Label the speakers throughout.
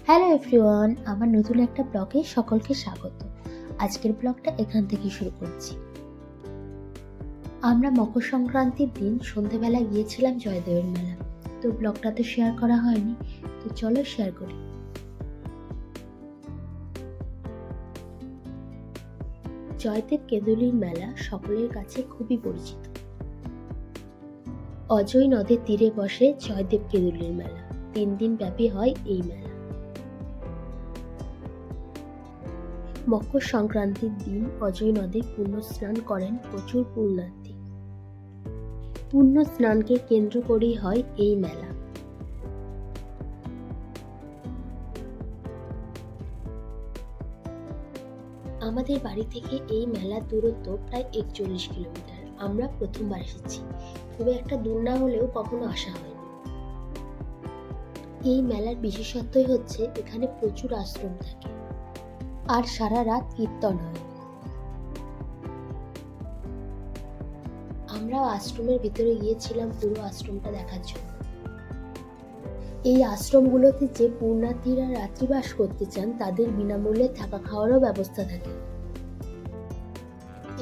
Speaker 1: Hello everyone, আমার নতুন একটা ব্লগে সকলকে স্বাগত। আজকের ব্লগটা এখান থেকে শুরু করছি। আমরা মকর সংক্রান্তির দিন সন্ধেবেলা গিয়েছিলাম জয়দেবের মেলা। তো ব্লগটা তো শেয়ার করা হয়নি, তো চলো শেয়ার করি। জয়দেব কেঁদুলির মেলা সকলের কাছে খুবই পরিচিত। অজয় নদের তীরে বসে জয়দেব কেঁদুলির মেলা। 3 দিন ব্যাপী হয় এই মেলা। মকর সংক্রান্তির দিন অজয় নদে পুণ্য স্নান করেন প্রচুর পুণ্যার্থী। পুণ্য স্নানকে কেন্দ্র করেই হয় এই মেলা। আমাদের বাড়ি থেকে এই মেলার দূরত্ব প্রায় 41 কিলোমিটার। আমরা প্রথমবার এসেছি, খুব একটা দূর না হলেও কখনো আসা হয়নি। এই মেলার বিশেষত্বই হচ্ছে এখানে প্রচুর আশ্রম থাকে আর সারা রাত কীর্তন হয়। আমরাও আশ্রমের ভিতরে গিয়েছিলাম পুরো আশ্রমটা দেখার জন্য। এই আশ্রমগুলোতে যে পুণ্যার্থীরা রাত্রিবাস করতে চান তাদের বিনামূল্যে থাকা খাওয়ারও ব্যবস্থা থাকে।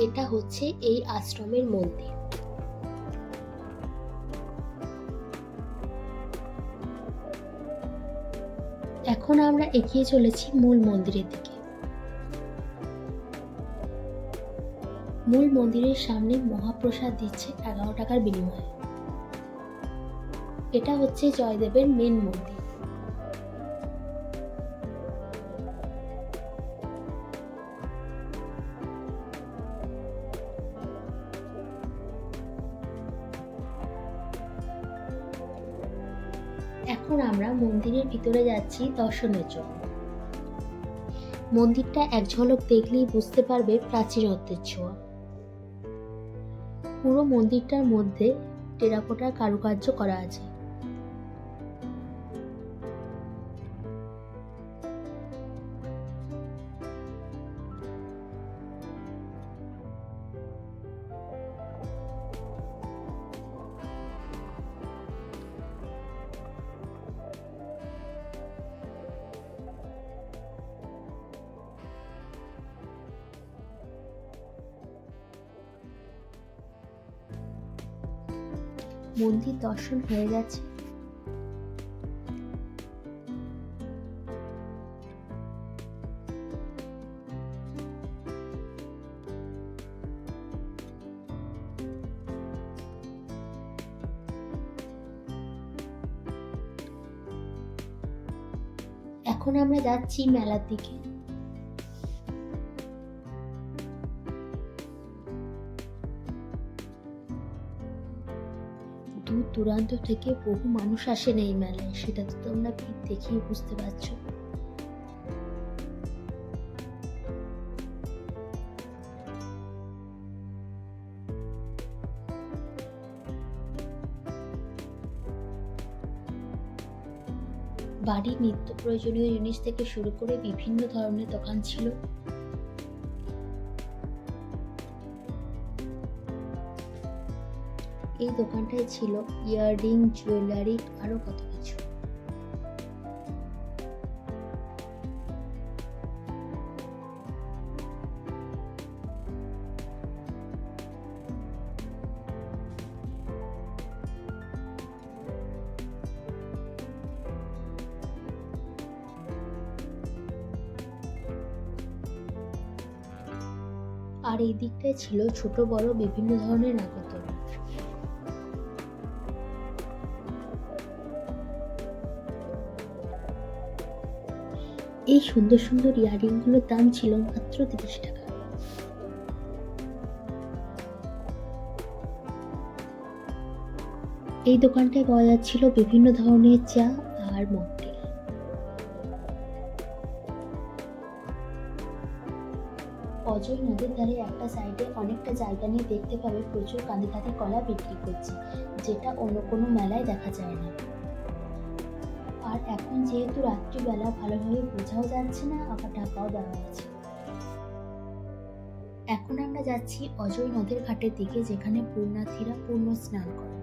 Speaker 1: এটা হচ্ছে এই আশ্রমের মন্দির। এখন আমরা এগিয়ে চলেছি মূল মন্দিরের দিকে। মূল মন্দিরের সামনে মহাপ্রসাদ দিচ্ছে 11 টাকার বিনিময়ে। এটা হচ্ছে জয়দেবের মেন মন্দির। এখন আমরা মন্দিরের ভিতরে যাচ্ছি দর্শনের জন্য। মন্দিরটা এক ঝলক দেখলেই বুঝতে পারবে প্রাচীনত্বের ছোঁয়া। পুরো মন্দিরটার মধ্যে টেরাকোটার কারুকার্য করা আছে। মন্দির দর্শন হয়ে গেছে। এখন আমরা যাচ্ছি মেলার দিকে। দূর দূরান্ত থেকে বহু মানুষ আসেন এই মেলায়, সেটা তো তোমরা ভিড় দেখেই বুঝতে পারছো। বাড়ির নিত্য প্রয়োজনীয় জিনিস থেকে শুরু করে বিভিন্ন ধরনের দোকান ছিল। এই দোকানটায় ছিল ইয়াররিং, জুয়েলারি, আরো কত কিছু। আর এই দিকটায় ছিল ছোট বড় বিভিন্ন ধরনের নাগরদোলনা। এই সুন্দর সুন্দর ইয়াররিং গুলোর দাম ছিল মাত্র 30 টাকা। এই দোকানটায় পাওয়া যাচ্ছিল বিভিন্ন ধরনের চা আর মকটেল। অজয় নদীর ধারে একটা সাইডে অনেকটা জায়গা নিয়ে দেখতে পাবে প্রচুর কাঁদি কাঁদি কলা বিক্রি করছে, যেটা অন্য কোনো মেলায় দেখা যায় না। আর এখন যেহেতু রাত্রিবেলা ভালোভাবে বোঝাও যাচ্ছে না, আবার ঢাকাও দেওয়া আছে। এখন আমরা যাচ্ছি অজয় নদের ঘাটের দিকে, যেখানে পুণ্যার্থীরা পুণ্য স্নান করে।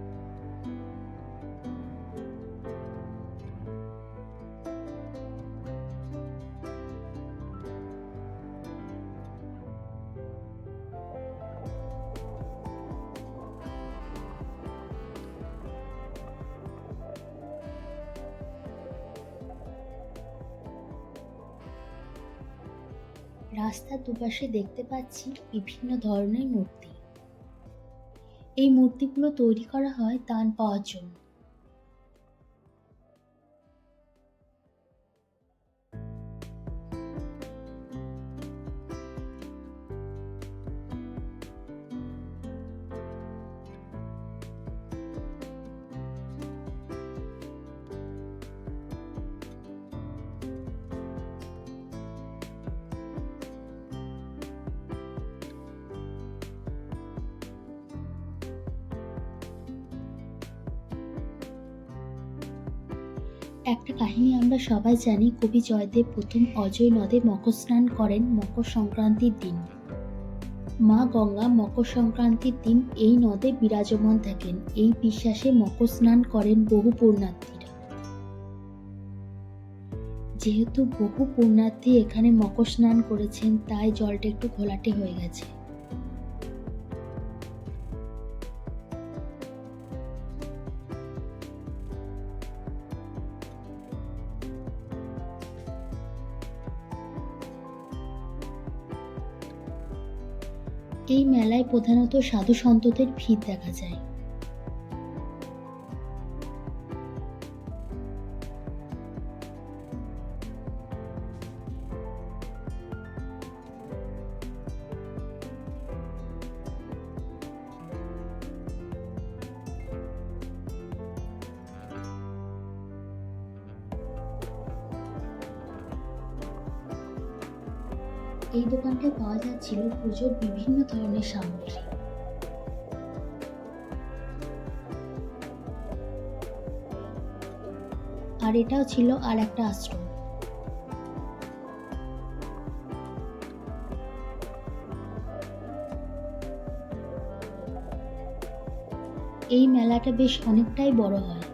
Speaker 1: রাস্তার দুপাশে দেখতে পাচ্ছি বিভিন্ন ধরনের মূর্তি। এই মূর্তিগুলো তৈরি করা হয় দান পাওয়ার জন্য। একটা কাহিনী আমরা সবাই জানি, কবি জয়দেব প্রথম অজয় নদে মকর স্নান করেন মকর সংক্রান্তির দিন। মা গঙ্গা মকর সংক্রান্তির দিন এই নদে বিরাজমান থাকেন, এই বিশ্বাসে মকর স্নান করেন বহু পুণ্যার্থীরা। যেহেতু বহু পুণ্যার্থী এখানে মকর স্নান করেছেন, তাই জলটা একটু ঘোলাটে হয়ে গেছে। এই মেলায় প্রধানত সাধু সন্তদের ভিড় দেখা যায়। এই দোকানটায় পাওয়া যাচ্ছিল পুজোর বিভিন্ন ধরনের সামগ্রী। আর এটাও ছিল আর একটা আশ্রম। এই মেলাটা বেশ অনেকটাই বড় হয়।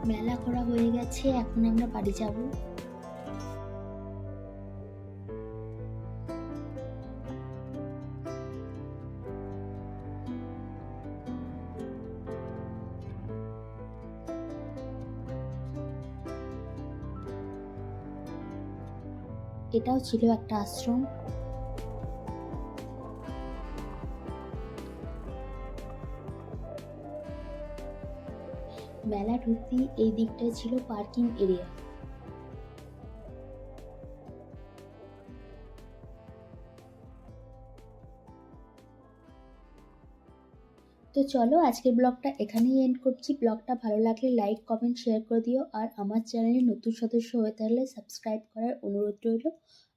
Speaker 1: মেলা ঘোরা হয়ে গেছে, এখন আমরা বাড়ি যাব। এটাও ছিল একটা আশ্রম। মেলা ঢুকতেই এই দিকটায় ছিল পার্কিং এরিয়া। তো চলো, আজকের ব্লগটা এখানেই এন্ড করছি। ব্লগটা ভালো লাগলে লাইক, কমেন্ট, শেয়ার করে দিও। আর আমার চ্যানেলে নতুন সদস্য হয়ে থাকলে সাবস্ক্রাইব করার অনুরোধ রইল।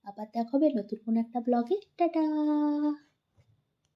Speaker 1: আবার দেখা হবে নতুন কোনো একটা ব্লগে। টাটা।